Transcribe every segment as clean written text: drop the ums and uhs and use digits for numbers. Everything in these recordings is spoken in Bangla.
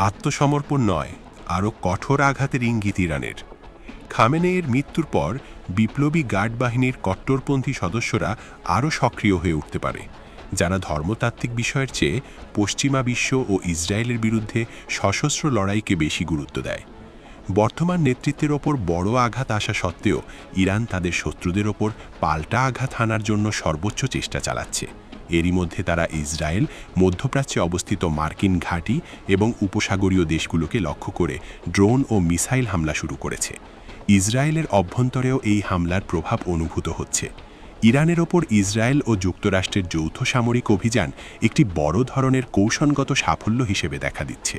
আত্মসমর্পণ নয়, আরও কঠোর আঘাতের ইঙ্গিত ইরানের। খামেনেইর মৃত্যুর পর বিপ্লবী গার্ড বাহিনীর কট্টরপন্থী সদস্যরা আরও সক্রিয় হয়ে উঠতে পারে, যারা ধর্মতাত্ত্বিক বিষয়ের চেয়ে পশ্চিমা বিশ্ব ও ইসরায়েলের বিরুদ্ধে সশস্ত্র লড়াইকে বেশি গুরুত্ব দেয়। বর্তমান নেতৃত্বের ওপর বড় আঘাত আসা সত্ত্বেও ইরান তাদের শত্রুদের ওপর পাল্টা আঘাত হানার জন্য সর্বোচ্চ চেষ্টা চালাচ্ছে। এরই মধ্যে তারা ইসরায়েল, মধ্যপ্রাচ্যে অবস্থিত মার্কিন ঘাঁটি এবং উপসাগরীয় দেশগুলোকে লক্ষ্য করে ড্রোন ও মিসাইল হামলা শুরু করেছে। ইসরায়েলের অভ্যন্তরেও এই হামলার প্রভাব অনুভূত হচ্ছে। ইরানের ওপর ইসরায়েল ও যুক্তরাষ্ট্রের যৌথ সামরিক অভিযান একটি বড় ধরনের কৌশলগত সাফল্য হিসেবে দেখা দিচ্ছে।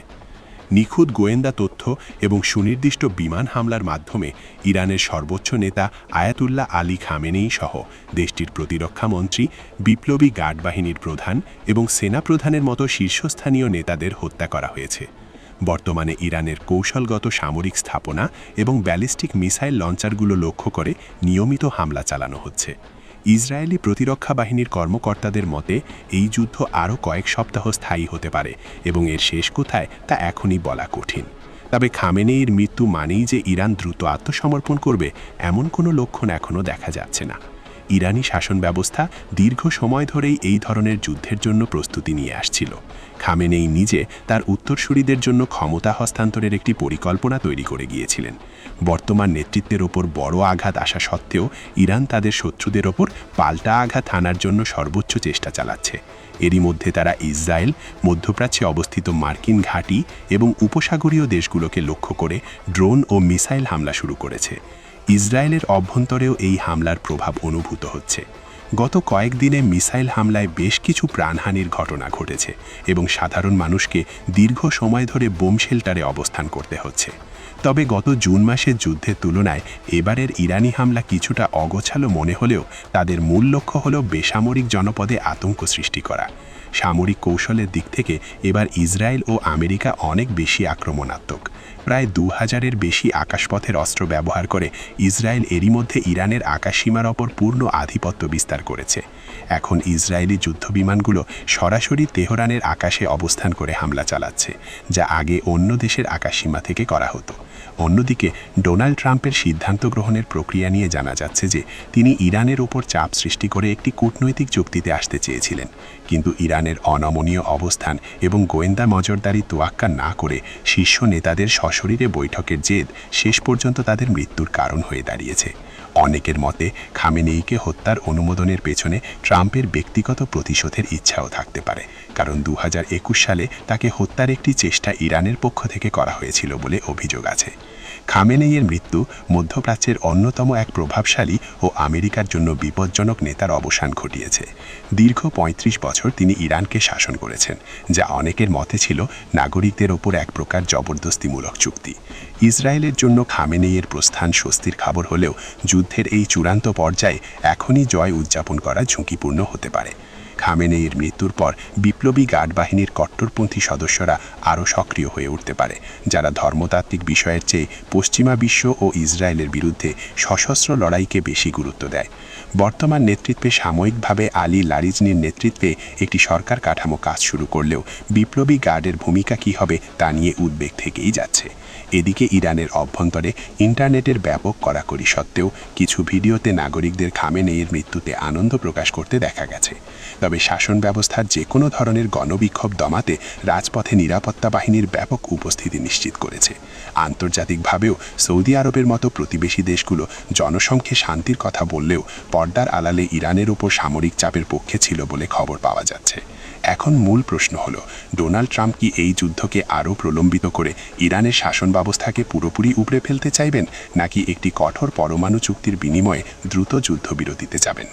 নিখুঁত গোয়েন্দা তথ্য এবং সুনির্দিষ্ট বিমান হামলার মাধ্যমে ইরানের সর্বোচ্চ নেতা আয়াতুল্লাহ আলী খামেনেই সহ দেশটির প্রতিরক্ষা মন্ত্রী, বিপ্লবী গার্ড বাহিনীর প্রধান এবং সেনা প্রধানের মতো শীর্ষস্থানীয় নেতাদের হত্যা করা হয়েছে। বর্তমানে ইরানের কৌশলগত সামরিক স্থাপনা এবং ব্যালিস্টিক মিসাইল লঞ্চারগুলো লক্ষ্য করে নিয়মিত হামলা চালানো হচ্ছে। ইসরায়েলি প্রতিরক্ষা বাহিনীর কর্মকর্তাদের মতে এই যুদ্ধ আরও কয়েক সপ্তাহ স্থায়ী হতে পারে এবং এর শেষ কোথায় তা এখনই বলা কঠিন। তবে খামেনেইর মৃত্যু মানেই যে ইরান দ্রুত আত্মসমর্পণ করবে এমন কোনো লক্ষণ এখনও দেখা যাচ্ছে না। ইরানি শাসন ব্যবস্থা দীর্ঘ সময় ধরেই এই ধরনের যুদ্ধের জন্য প্রস্তুতি নিয়ে আসছিল। খামেনেই নিজে তার উত্তরসূরিদের জন্য ক্ষমতা হস্তান্তরের একটি পরিকল্পনা তৈরি করে গিয়েছিলেন। বর্তমান নেতৃত্বের ওপর বড় আঘাত আসা সত্ত্বেও ইরান তাদের শত্রুদের ওপর পাল্টা আঘাত হানার জন্য সর্বোচ্চ চেষ্টা চালাচ্ছে। এরই মধ্যে তারা ইসরায়েল, মধ্যপ্রাচ্যে অবস্থিত মার্কিন ঘাঁটি এবং উপসাগরীয় দেশগুলোকে লক্ষ্য করে ড্রোন ও মিসাইল হামলা শুরু করেছে। ইসরায়েলের অভ্যন্তরেও এই হামলার প্রভাব অনুভূত হচ্ছে। গত কয়েকদিনে মিসাইল হামলায় বেশ কিছু প্রাণহানির ঘটনা ঘটেছে এবং সাধারণ মানুষকে দীর্ঘ সময় ধরে বোম শেল্টারে অবস্থান করতে হচ্ছে। তবে গত জুন মাসের যুদ্ধের তুলনায় এবারের ইরানি হামলা কিছুটা অগোছালো মনে হলেও তাদের মূল লক্ষ্য হল বেসামরিক জনপদে আতঙ্ক সৃষ্টি করা। সামরিক কৌশলের দিক থেকে এবার ইসরায়েল ও আমেরিকা অনেক বেশি আক্রমণাত্মক। প্রায় 2000-এর বেশি আকাশপথের অস্ত্র ব্যবহার করে ইসরায়েল এরই মধ্যে ইরানের আকাশসীমার ওপর পূর্ণ আধিপত্য বিস্তার করেছে। এখন ইসরায়েলি যুদ্ধবিমানগুলো সরাসরি তেহরানের আকাশে অবস্থান করে হামলা চালাচ্ছে, যা আগে অন্য দেশের আকাশসীমা থেকে করা হতো। অন্যদিকে ডোনাল্ড ট্রাম্পের সিদ্ধান্ত গ্রহণের প্রক্রিয়া নিয়ে জানা যাচ্ছে যে তিনি ইরানের ওপর চাপ সৃষ্টি করে একটি কূটনৈতিক চুক্তিতে আসতে চেয়েছিলেন, কিন্তু ইরানের অনমনীয় অবস্থান এবং গোয়েন্দা নজরদারি তোয়াক্কা না করে শীর্ষ নেতাদের সশরীরে বৈঠকের জেদ শেষ পর্যন্ত তাদের মৃত্যুর কারণ হয়ে দাঁড়িয়েছে। অনেকের মতে খামেনেইকে হত্যার অনুমোদনের পেছনে ট্রাম্পের ব্যক্তিগত প্রতিশোধের ইচ্ছাও থাকতে পারে, কারণ 2021 সালে তাকে হত্যার একটি চেষ্টা ইরানের পক্ষ থেকে করা হয়েছিল বলে অভিযোগ আছে। খামেনেইয়ের মৃত্যু মধ্যপ্রাচ্যের অন্যতম এক প্রভাবশালী ও আমেরিকার জন্য বিপজ্জনক নেতার অবসান ঘটিয়েছে। দীর্ঘ 35 বছর তিনি ইরানকে শাসন করেছেন, যা অনেকের মতে ছিল নাগরিকদের ওপর এক প্রকার জবরদস্তিমূলক চুক্তি। ইসরায়েলের জন্য খামেনেইয়ের প্রস্থান স্বস্তির খবর হলেও যুদ্ধের এই চূড়ান্ত পর্যায়ে এখনই জয় উদযাপন করা ঝুঁকিপূর্ণ হতে পারে। খামেনেইয়ের মৃত্যুর পর বিপ্লবী গার্ড বাহিনীর কট্টরপন্থী সদস্যরা আরও সক্রিয় হয়ে উঠতে পারে, যারা ধর্মতাত্ত্বিক বিষয়ের চেয়ে পশ্চিমা বিশ্ব ও ইসরায়েলের বিরুদ্ধে সশস্ত্র লড়াইকে বেশি গুরুত্ব দেয়। বর্তমান নেতৃত্বে সাময়িকভাবে আলী লারিজনির নেতৃত্বে একটি সরকার কাঠামো কাজ শুরু করলেও বিপ্লবী গার্ডের ভূমিকা কী হবে তা নিয়ে উদ্বেগ থেকেই যাচ্ছে। এদিকে ইরানের অভ্যন্তরে ইন্টারনেটের ব্যাপক কড়াকড়ি সত্ত্বেও কিছু ভিডিওতে নাগরিকদের খামেনেইয়ের মৃত্যুতে আনন্দ প্রকাশ করতে দেখা গেছে। তবে শাসন ব্যবস্থার যে কোনো ধরনের গণবিক্ষোভ দমাতে রাজপথে নিরাপত্তা বাহিনীর ব্যাপক উপস্থিতি নিশ্চিত করেছে। আন্তর্জাতিকভাবেও সৌদি আরবের মতো প্রতিবেশী দেশগুলো জনসংখ্যে শান্তির কথা বললেও পর্দার আড়ালে ইরানের উপর সামরিক চাপের পক্ষে ছিল বলে খবর পাওয়া যাচ্ছে। এখন মূল প্রশ্ন হল, ডোনাল্ড ট্রাম্প কি এই যুদ্ধকে আরও প্রলম্বিত করে ইরানের শাসন ব্যবস্থাকে পুরোপুরি উপড়ে ফেলতে চাইবেন, নাকি একটি কঠোর পরমাণু চুক্তির বিনিময়ে দ্রুত যুদ্ধবিরতিতে যাবেন?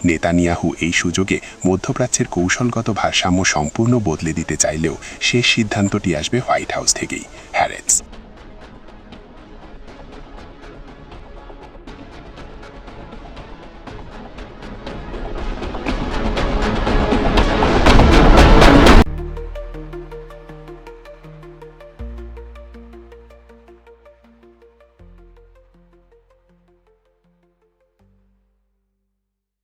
নেতানিয়াহু এই সুযোগে মধ্যপ্রাচ্যের কৌশলগত ভারসাম্য সম্পূর্ণ বদলে দিতে চাইলেও শেষ সিদ্ধান্তটি আসবে হোয়াইট হাউস থেকেই। হ্যারেটস।